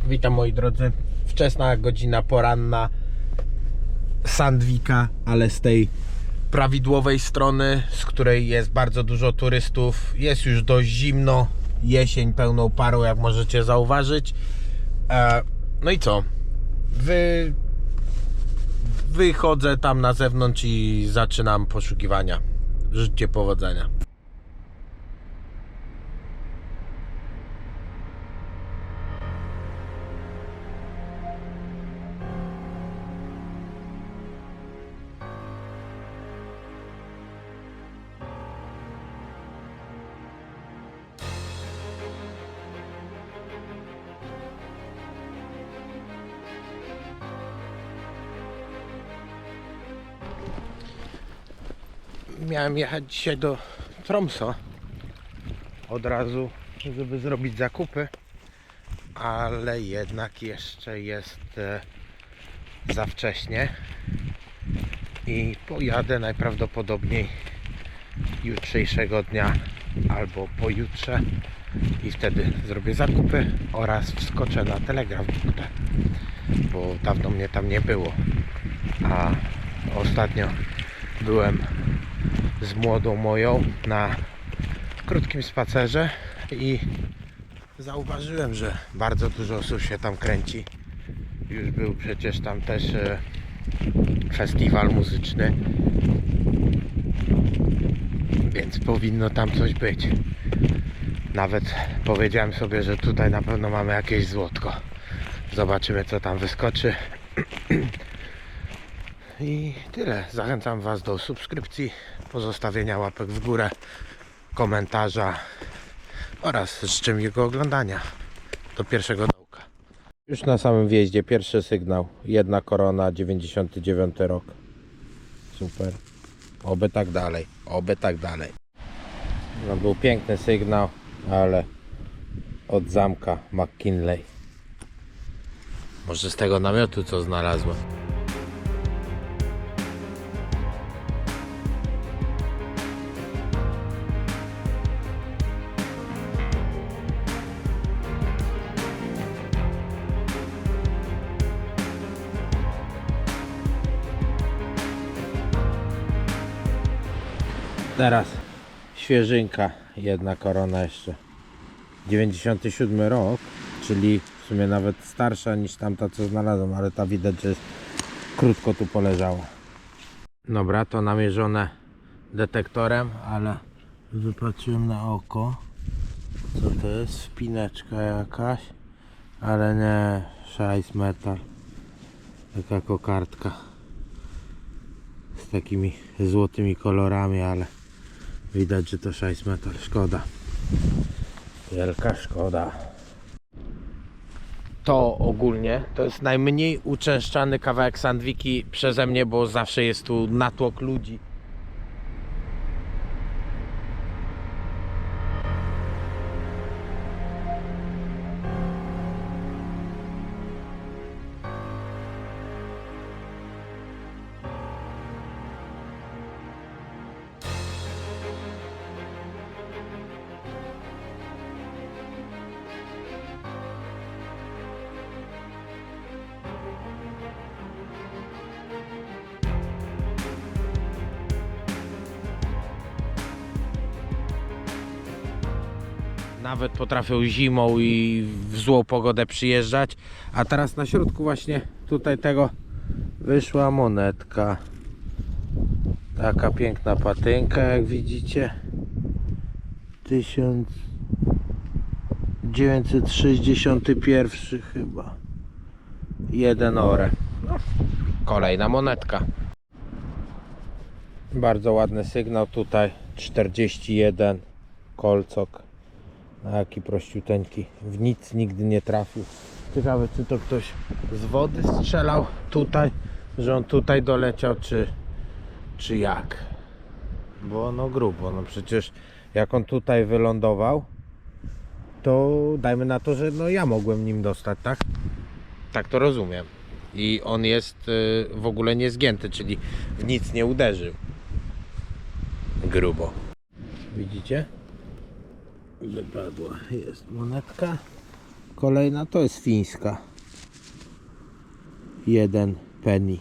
Witam moi drodzy. Wczesna godzina poranna Sandvika, ale z tej prawidłowej strony, z której jest bardzo dużo turystów. Jest już dość zimno, jesień pełną parą, jak możecie zauważyć. No i co? Wychodzę tam na zewnątrz i zaczynam poszukiwania. Życzcie powodzenia. Miałem jechać dzisiaj do Tromsø od razu, żeby zrobić zakupy, ale jednak jeszcze jest za wcześnie i pojadę najprawdopodobniej jutrzejszego dnia albo pojutrze i wtedy zrobię zakupy oraz wskoczę na Telegraf, bo dawno mnie tam nie było, a ostatnio byłem z młodą moją na krótkim spacerze i zauważyłem, że bardzo dużo osób się tam kręci. Już był przecież tam też festiwal muzyczny, więc powinno tam coś być. Nawet powiedziałem sobie, że tutaj na pewno mamy jakieś złotko. Zobaczymy, co tam wyskoczy. I tyle. Zachęcam Was do subskrypcji, pozostawienia łapek w górę, komentarza oraz życzę miłego oglądania. Do pierwszego dołka. Już na samym wjeździe pierwszy sygnał. Jedna korona, 99 rok. Super. Oby tak dalej. Oby tak dalej. No, był piękny sygnał, ale od zamka McKinley. Może z tego namiotu co znalazłem. Teraz świeżynka, jedna korona jeszcze. 97 rok, czyli w sumie nawet starsza niż tamta co znalazłem, ale ta widać, że krótko tu poleżała. Dobra, to namierzone detektorem, ale wypatrzyłem na oko. Co to jest? Spineczka jakaś, ale nie szajs metal. Taka kokardka z takimi złotymi kolorami, ale widać, że to szajs metal. Szkoda. Wielka szkoda. To ogólnie to jest najmniej uczęszczany kawałek Sandviki przeze mnie, bo zawsze jest tu natłok ludzi. Nawet potrafią zimą i w złą pogodę przyjeżdżać. A teraz na środku właśnie tutaj tego wyszła monetka. Taka piękna patynka, jak widzicie. 1961 chyba. 1 ore. No, kolejna monetka. Bardzo ładny sygnał tutaj. 41 kolcok. Jaki prościuteńki, w nic nigdy nie trafił. Ciekawe, czy to ktoś z wody strzelał tutaj, że on tutaj doleciał, czy jak. Bo no grubo, no przecież jak on tutaj wylądował, to dajmy na to, że no ja mogłem nim dostać, tak? Tak to rozumiem. I on jest w ogóle nie zgięty, czyli w nic nie uderzył. Grubo. Widzicie? Wypadła. Jest monetka. Kolejna to jest fińska. 1 penny.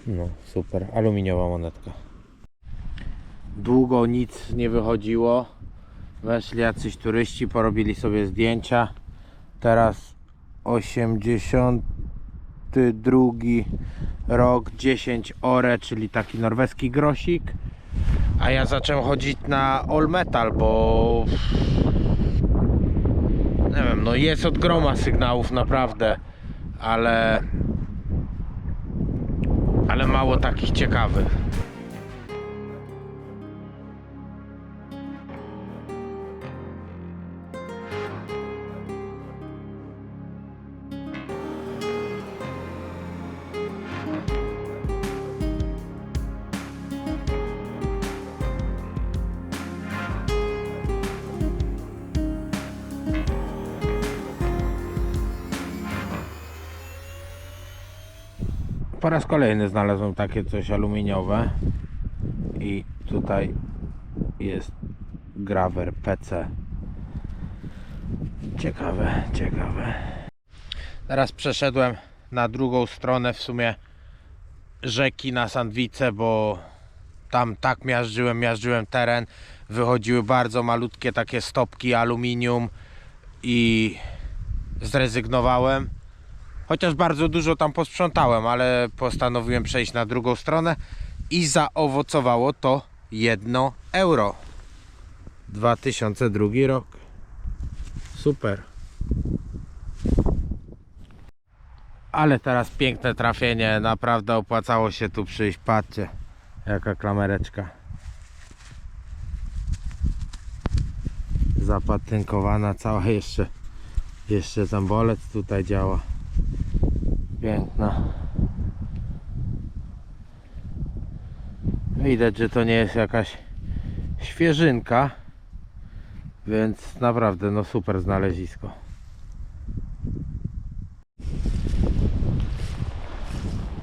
No super, aluminiowa monetka. Długo nic nie wychodziło. Weszli jacyś turyści, porobili sobie zdjęcia. Teraz 82 rok, 10 ore, czyli taki norweski grosik. A ja zacząłem chodzić na all metal, bo nie wiem, no jest od groma sygnałów naprawdę, ale mało takich ciekawych. Po raz kolejny znalazłem takie coś aluminiowe i tutaj jest grawer PC. Ciekawe, ciekawe. Teraz przeszedłem na drugą stronę w sumie rzeki na Sandwice, bo tam tak miażdżyłem teren. Wychodziły bardzo malutkie takie stopki aluminium i zrezygnowałem. Chociaż bardzo dużo tam posprzątałem, ale postanowiłem przejść na drugą stronę i zaowocowało to 1 euro. 2002 rok. Super. Ale teraz piękne trafienie, naprawdę opłacało się tu przyjść. Patrzcie, jaka klamereczka. Zapatynkowana cała, jeszcze zambolec tutaj działa. Piękna. Widać, że to nie jest jakaś świeżynka, więc naprawdę no super znalezisko.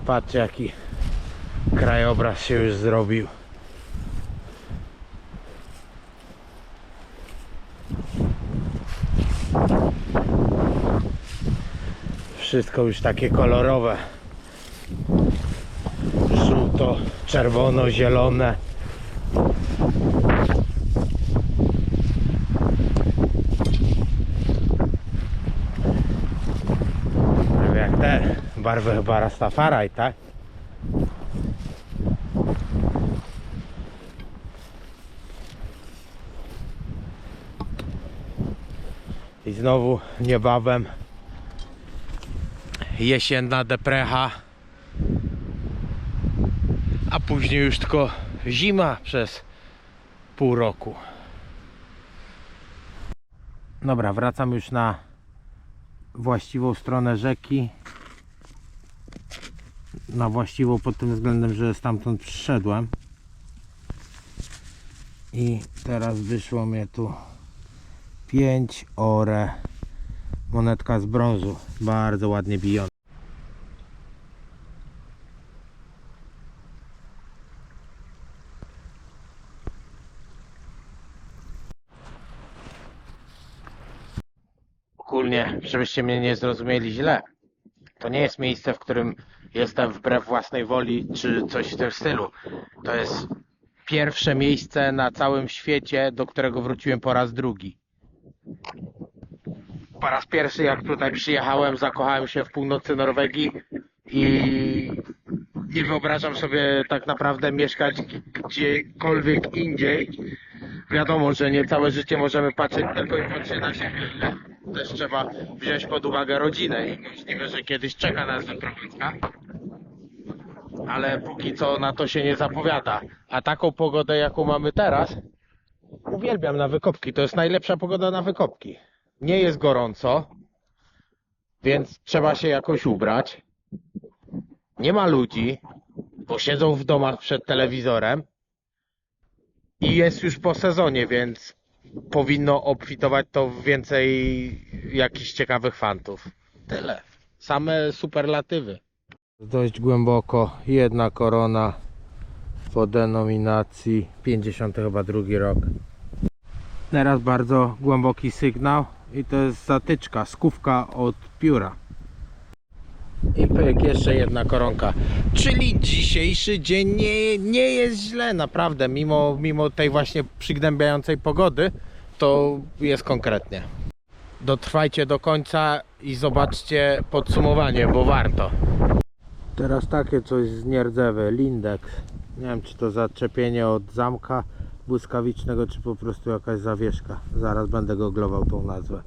Patrzcie, jaki krajobraz się już zrobił. Wszystko już takie kolorowe. Żółto, czerwono, zielone. Jak te barwy chyba Rastafari, tak? I znowu niebawem jesienna deprecha, a później już tylko zima przez pół roku. Dobra, wracam już na właściwą stronę rzeki. Na właściwą pod tym względem, że stamtąd przyszedłem. I teraz wyszło mnie tu 5 ore. Monetka z brązu, bardzo ładnie bijąca. Ogólnie, żebyście mnie nie zrozumieli źle, to nie jest miejsce, w którym jestem wbrew własnej woli, czy coś w tym stylu. To jest pierwsze miejsce na całym świecie, do którego wróciłem po raz drugi. Po raz pierwszy, jak tutaj przyjechałem, zakochałem się w północy Norwegii i nie wyobrażam sobie tak naprawdę mieszkać gdziekolwiek indziej. Wiadomo, że nie całe życie możemy patrzeć tylko i wyłącznie na siebie. Też trzeba wziąć pod uwagę rodzinę i możliwe, że kiedyś czeka nas wyprowadzka. Ale póki co na to się nie zapowiada. A taką pogodę, jaką mamy teraz, uwielbiam na wykopki. To jest najlepsza pogoda na wykopki. Nie jest gorąco, więc trzeba się jakoś ubrać. Nie ma ludzi, bo siedzą w domach przed telewizorem. I jest już po sezonie, więc powinno obfitować to w więcej jakichś ciekawych fantów. Tyle. Same superlatywy. Dość głęboko, 1 korona po denominacji 52 rok. Teraz bardzo głęboki sygnał. I to jest zatyczka, skówka od pióra. I pyk, jeszcze jedna koronka. Czyli dzisiejszy dzień nie jest źle, naprawdę. Mimo tej właśnie przygnębiającej pogody, to jest konkretnie. Dotrwajcie do końca i zobaczcie podsumowanie, bo warto. Teraz takie coś z nierdzewy, Lindex. Nie wiem, czy to zaczepienie od zamka błyskawicznego, czy po prostu jakaś zawieszka. Zaraz będę googlował tą nazwę.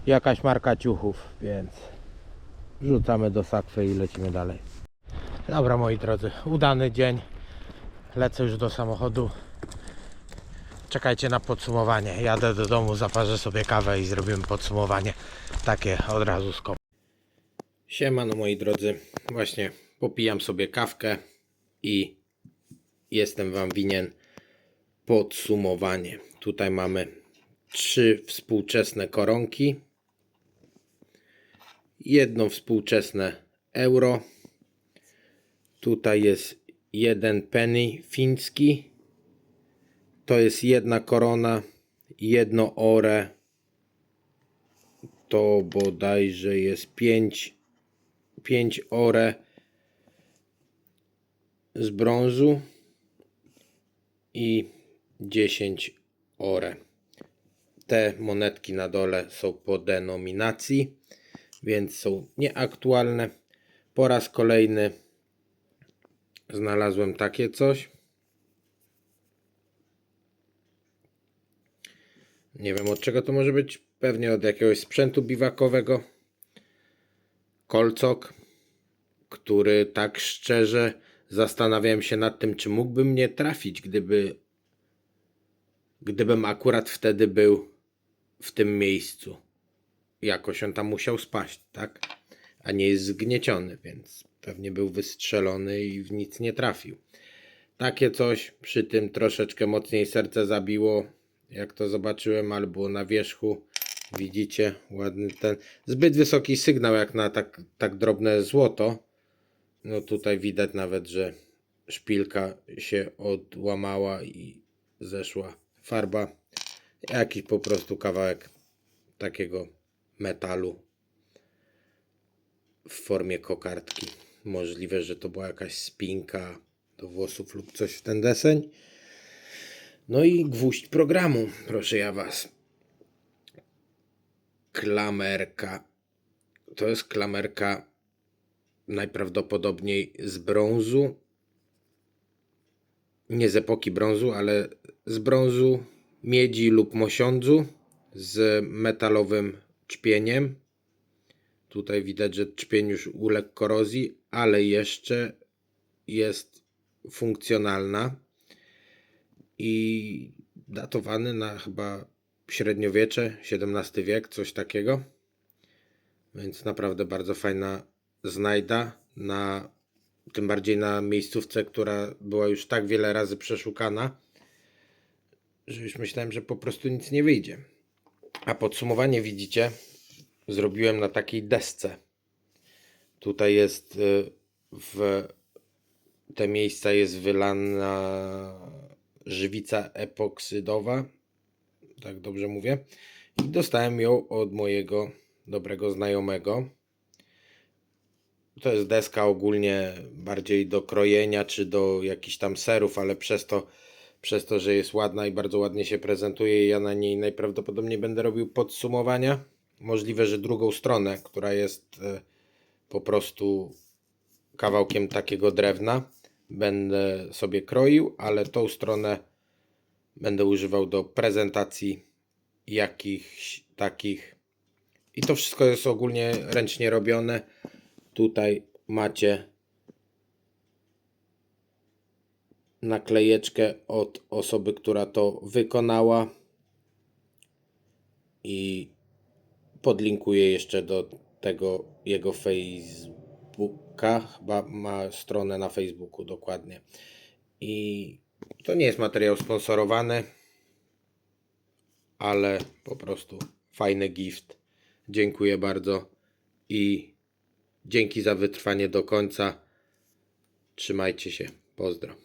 Jakaś marka ciuchów, więc wrzucamy do sakwy i lecimy dalej. Dobra, moi drodzy, udany dzień. Lecę już do samochodu. Czekajcie na podsumowanie. Jadę do domu, zaparzę sobie kawę i zrobimy podsumowanie. Takie od razu z kopy. Siemano, moi drodzy. Właśnie popijam sobie kawkę i jestem wam winien podsumowanie. Tutaj mamy 3 współczesne koronki, jedno współczesne euro. Tutaj jest 1 penny fiński. To jest 1 korona, 1 ore. To bodajże jest 5 ore z brązu i 10 ore. Te monetki na dole są po denominacji, więc są nieaktualne. Po raz kolejny znalazłem takie coś. Nie wiem, od czego to może być. Pewnie od jakiegoś sprzętu biwakowego. Kolcok, który tak szczerze zastanawiałem się nad tym, czy mógłby mnie trafić, gdybym akurat wtedy był w tym miejscu. Jakoś on tam musiał spaść, tak? A nie jest zgnieciony, więc pewnie był wystrzelony i w nic nie trafił. Takie coś, przy tym troszeczkę mocniej serce zabiło, jak to zobaczyłem, ale było na wierzchu. Widzicie, ładny ten, zbyt wysoki sygnał jak na tak drobne złoto. No tutaj widać nawet, że szpilka się odłamała i zeszła farba. Jakiś po prostu kawałek takiego metalu w formie kokardki. Możliwe, że to była jakaś spinka do włosów lub coś w ten deseń. No i gwóźdź programu, proszę ja was. Klamerka. To jest klamerka najprawdopodobniej z brązu. Nie z epoki brązu, ale z brązu, miedzi lub mosiądzu z metalowym czpieniem. Tutaj widać, że czpień już uległ korozji, ale jeszcze jest funkcjonalna i datowany na chyba średniowiecze, XVII wiek, coś takiego. Więc naprawdę bardzo fajna znajda, tym bardziej na miejscówce, która była już tak wiele razy przeszukana, że już myślałem, że po prostu nic nie wyjdzie. A podsumowanie widzicie, zrobiłem na takiej desce. Tutaj jest w te miejsca jest wylana żywica epoksydowa, tak dobrze mówię, i dostałem ją od mojego dobrego znajomego. To jest deska ogólnie bardziej do krojenia czy do jakichś tam serów, ale przez to, że jest ładna i bardzo ładnie się prezentuje, ja na niej najprawdopodobniej będę robił podsumowania. Możliwe, że drugą stronę, która jest po prostu kawałkiem takiego drewna, będę sobie kroił, ale tą stronę będę używał do prezentacji jakichś takich. I to wszystko jest ogólnie ręcznie robione. Tutaj macie naklejeczkę od osoby, która to wykonała i podlinkuję jeszcze do tego jego Facebooka. Chyba ma stronę na Facebooku dokładnie. I to nie jest materiał sponsorowany, ale po prostu fajny gift. Dziękuję bardzo i dzięki za wytrwanie do końca. Trzymajcie się. Pozdro.